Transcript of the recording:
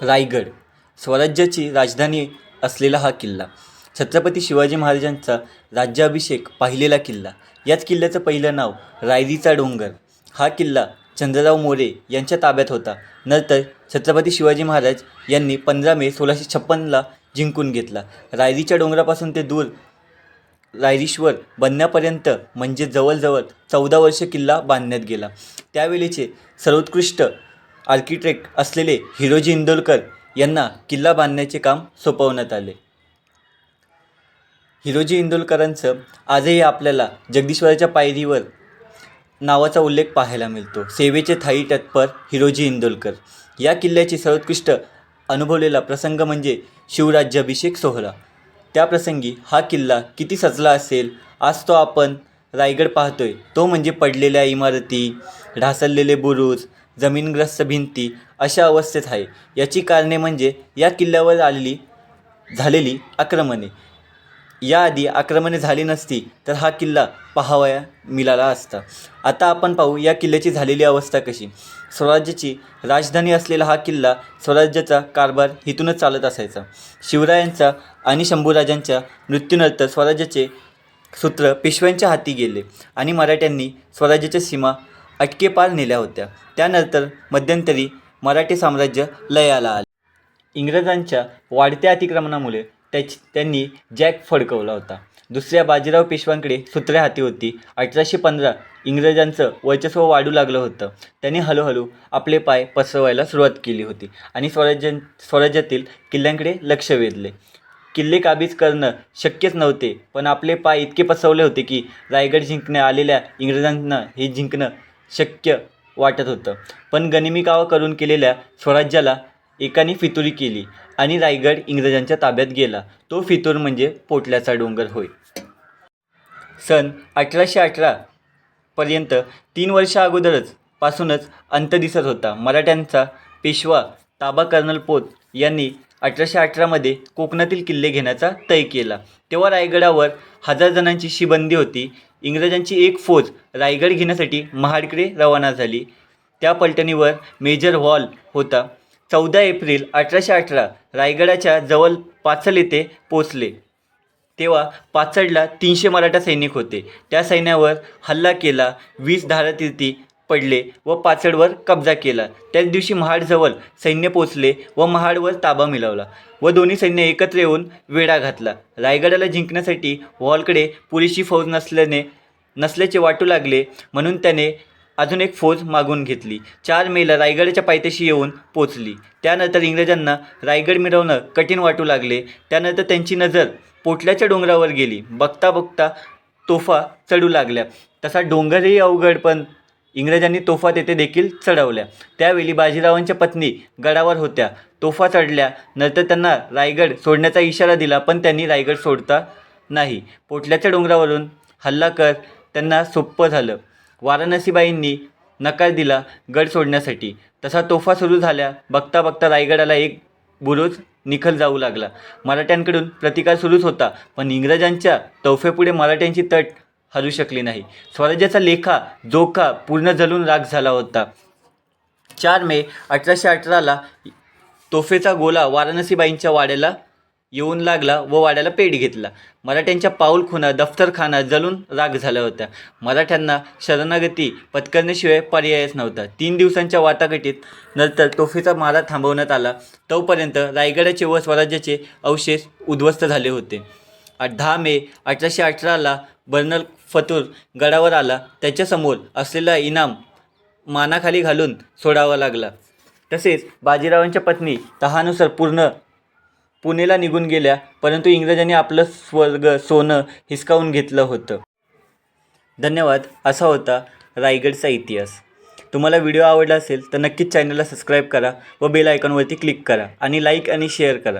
रायगड स्वराज्याची राजधानी असलेला हा किल्ला, छत्रपती शिवाजी महाराजांचा राज्याभिषेक पाहिलेला किल्ला. याच किल्ल्याचं पहिलं नाव रायरीचा डोंगर. हा किल्ला चंद्रराव मोरे यांच्या ताब्यात होता. नंतर छत्रपती शिवाजी महाराज यांनी 15 मे 1656ला जिंकून घेतला. रायरीच्या डोंगरापासून ते दूर रायरीश्वर बनण्यापर्यंत म्हणजे जवळजवळ 14 वर्ष किल्ला बांधण्यात गेला. त्यावेळेचे सर्वोत्कृष्ट आर्किटेक्ट असलेले हिरोजी इंदोरकर यांना किल्ला बांधण्याचे काम सोपवण्यात आले. हिरोजी इंदोरकरांचं आजही आपल्याला जगदीश्वराच्या पायरीवर नावाचा उल्लेख पाहायला मिळतो. सेवेचे थायी तत्पर हिरोजी इंदोरकर. या किल्ल्याची सर्वोत्कृष्ट अनुभवलेला प्रसंग म्हणजे शिवराज्याभिषेक सोहळा. त्या प्रसंगी हा किल्ला किती सजला असेल. आज तो आपण रायगड पाहतोय तो म्हणजे पडलेल्या इमारती, ढासळलेले बुरुज, जमीनग्रस्त भिंती अशा अवस्थेत आहे. याची कारणे म्हणजे या किल्ल्यावर झालेली आक्रमणे. याआधी आक्रमणे झाली नसती तर हा किल्ला पाहावया मिळाला असता. आता आपण पाहू या किल्ल्याची झालेली अवस्था कशी. स्वराज्याची राजधानी असलेला हा किल्ला स्वराज्याचा कारभार इथूनच चालत असायचा. शिवरायांचा आणि शंभूराजांच्या मृत्यूनंतर स्वराज्याचे सूत्र पेशव्यांच्या हाती गेले आणि मराठ्यांनी स्वराज्याच्या सीमा अटकेपार नेल्या होत्या. त्यानंतर मध्यंतरी मराठी साम्राज्य लयाला आले. इंग्रजांच्या वाढत्या अतिक्रमणामुळे त्यांनी जॅक फडकवला होता. दुसऱ्या बाजीराव पेशव्यांकडे सूत्रे हाती होती. 1815 इंग्रजांचं वर्चस्व वाढू लागलं होतं. त्यांनी हळूहळू आपले पाय पसरवायला सुरुवात केली होती आणि स्वराज्यातील किल्ल्यांकडे लक्ष वेधले. किल्ले काबीज करणं शक्यच नव्हते, पण आपले पाय इतके पसरवले होते की रायगड जिंकण्या आलेल्या इंग्रजांना हे जिंकणं शक्य वाटत होतं. पण गनिमी कावा करून केलेल्या स्वराज्याला एकाने फितुरी केली आणि रायगड इंग्रजांच्या ताब्यात गेला. तो फितूर म्हणजे पोटल्याचा डोंगर होय. सन 1818 पर्यंत 3 वर्ष अगोदरच पासूनच अंत दिसत होता. मराठ्यांचा पेशवा ताबा कर्नल पोत यांनी 1818 कोकणातील किल्ले घेण्याचा तय केला. तेव्हा रायगडावर 1000 जणांची शिबंदी होती. इंग्रजांची एक फौज रायगड घेण्यासाठी महाडकडे रवाना झाली. त्या पलटणीवर मेजर हॉल होता. 14 एप्रिल 1818 रायगडाच्या जवळ पाचल येथे पोचले. तेव्हा पाचडला 300 मराठा सैनिक होते. त्या सैन्यावर हल्ला केला. 20 धारातीर्थी पडले व पाचडवर कब्जा केला. त्याच दिवशी महाडजवळ सैन्य पोचले व महाडवर ताबा मिळवला व दोन्ही सैन्य एकत्र येऊन वेढा घातला. रायगडाला जिंकण्यासाठी वॉलकडे पुरेशी फौज नसल्याचे वाटू लागले, म्हणून त्याने अजून एक फौज मागून घेतली. 4 मेला रायगडाच्या पायथ्याशी येऊन पोचली. त्यानंतर इंग्रजांना रायगड मिळवणं कठीण वाटू लागले. त्यानंतर त्यांची नजर पोटल्याच्या डोंगरावर गेली. बघता बघता तोफा चढू लागल्या. तसा डोंगरही अवघड, पण इंग्रजांनी तोफा तेथे देखील चढवल्या. त्यावेळी बाजीरावांच्या पत्नी गडावर होत्या. तोफा चढल्या नंतर त्यांना रायगड सोडण्याचा इशारा दिला, पण त्यांनी रायगड सोडता नाही. पोटल्याच्या डोंगरावरून हल्ला कर त्यांना सोपं झालं. वाराणसीबाईंनी नकार दिला गड सोडण्यासाठी. तसा तोफा सुरू झाल्या. बघता बघता रायगडाला एक बुरुज निखल जाऊ लागला. मराठ्यांकडून प्रतिकार सुरूच होता, पण इंग्रजांच्या तोफेपुढे मराठ्यांची तट हरू शकली नाही. स्वराज्याचा लेखा जोखा पूर्ण जळून राख झाला होता. 4 मे 1818ला तोफेचा गोला वाराणसीबाईंच्या वाड्याला येऊन लागला व वाड्याला पेट घेतला. मराठ्यांच्या पाऊलखुणा, दफ्तरखाना जळून राख झाल्या होत्या. मराठ्यांना शरणागती पत्करण्याशिवाय पर्यायच नव्हता. 3 दिवसांच्या वाटाघाटीत नंतर तोफेचा मारा थांबवण्यात आला. तोपर्यंत रायगडाचे व स्वराज्याचे अवशेष उद्ध्वस्त झाले होते. 10 मे 1818ला कर्नल फतूर गडावर आला. त्याच्यासमोर असलेला इनाम मानाखाली घालून सोडावा लागला. तसेच बाजीरावांच्या पत्नी तहानुसार पुणेला निघून गेल्या, परंतु इंग्रजांनी आपलं स्वर्ग सोनं हिसकावून घेतलं होतं. धन्यवाद. असा होता रायगडचा इतिहास. तुम्हाला व्हिडिओ आवडला असेल तर नक्कीच चॅनलला सबस्क्राईब करा व बेल आयकॉनवरती क्लिक करा आणि लाईक आणि शेअर करा.